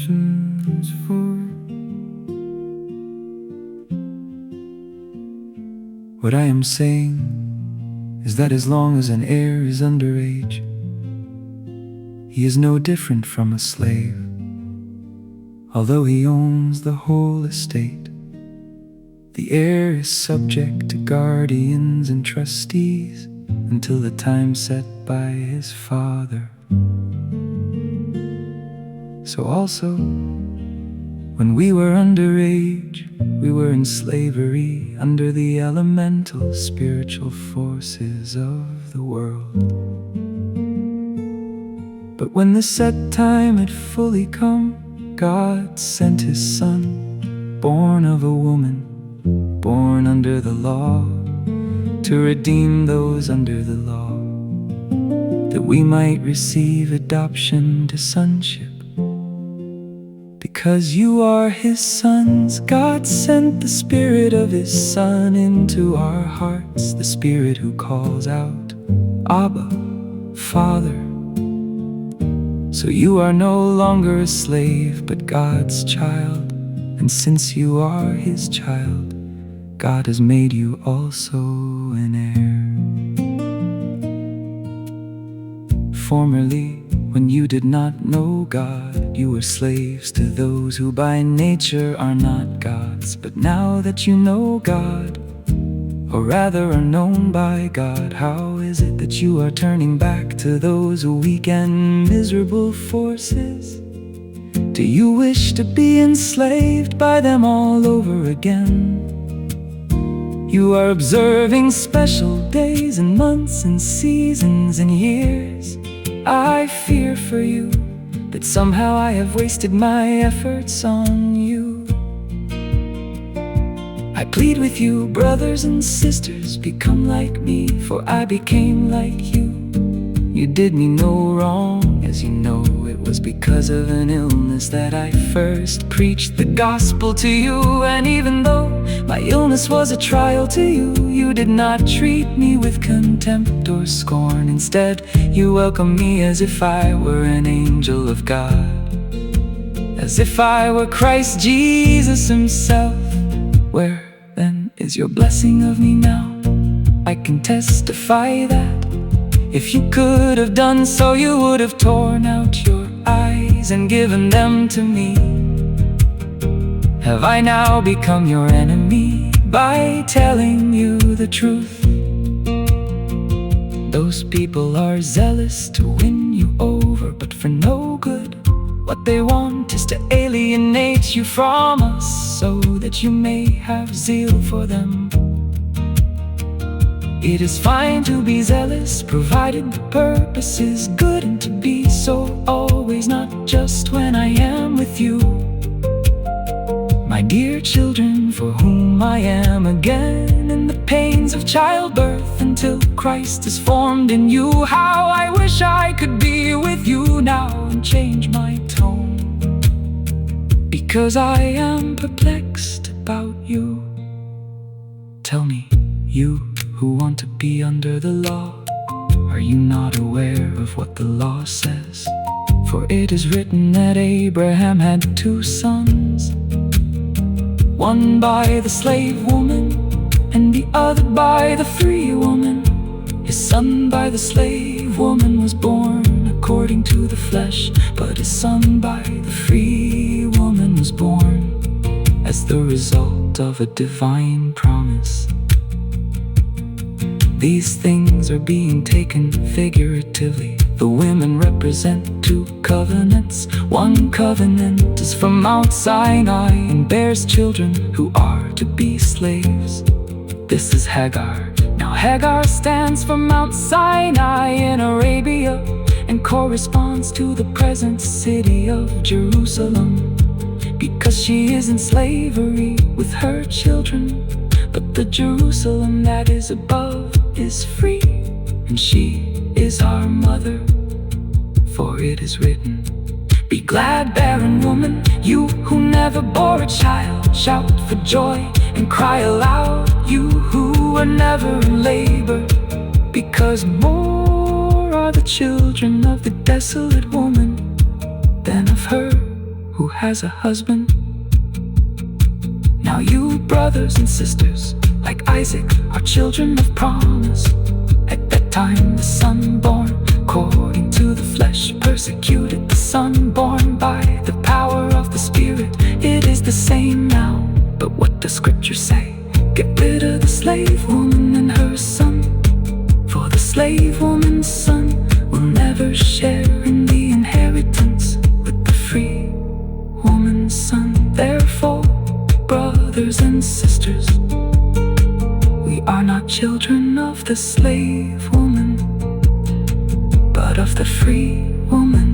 Galatians 4. What I am saying is that as long as an heir is underage, he is no different from a slave. Although he owns the whole estate, the heir is subject to guardians and trustees until the time set by his father. So also, when we were underage, we were in slavery under the elemental spiritual forces of the world. But when the set time had fully come, God sent His Son, born of a woman, born under the law, to redeem those under the law, that we might receive adoption to sonship. Because you are His sons, God sent the Spirit of His Son into our hearts, the Spirit who calls out, Abba, Father. So you are no longer a slave, but God's child. And since you are His child, God has made you also an heir. Formerly, when you did not know God, you were slaves to those who by nature are not gods. But now that you know God, or rather are known by God, how is it that you are turning back to those weak and miserable forces? Do you wish to be enslaved by them all over again? You are observing special days and months and seasons and years. I fear for you that somehow I have wasted my efforts on you. I plead with you, brothers and sisters, become like me, for I became like you. You did me no wrong, as you know. It was because of an illness that I first preached the gospel to you. And even though my illness was a trial to you, you did not treat me with contempt or scorn. Instead, you welcomed me as if I were an angel of God, as if I were Christ Jesus Himself. Where then is your blessing of me now? I can testify that if you could have done so, you would have torn out your eyes and given them to me. Have I now become your enemy by telling you the truth? Those people are zealous to win you over, but for no good. What they want is to alienate you from us, so that you may have zeal for them. It is fine to be zealous, provided the purpose is good, and to be so always, not just when I am with you. My dear children, for whom I am again in the pains of childbirth, until Christ is formed in you. How I wish I could be with you now and change my tone, because I am perplexed about you. Tell me, you who want to be under the law, are you not aware of what the law says? For it is written that Abraham had 2 sons, one by the slave woman and the other by the free woman. His son by the slave woman was born according to the flesh, but his son by the free woman was born as the result of a divine promise. These things are being taken figuratively. The women represent 2 covenants. One covenant is from Mount Sinai and bears children who are to be slaves. This is Hagar. Now Hagar stands for Mount Sinai in Arabia and corresponds to the present city of Jerusalem, because she is in slavery with her children. But the Jerusalem that is above is free, and she is our mother. For it is written, be glad, barren woman, you who never bore a child. Shout for joy and cry aloud, you who were never in labor, because more are the children of the desolate woman than of her who has a husband. Now you brothers and sisters, like Isaac, are children of promise. At that time the son born according to the flesh persecuted the son born by the power of the Spirit. It is the same now, but what does Scripture say? Get rid of the slave woman and her son, for the slave woman's son will never share in the inheritance with the free woman's son. Therefore, brothers and sisters, we are not children of the slave woman, but of the free woman.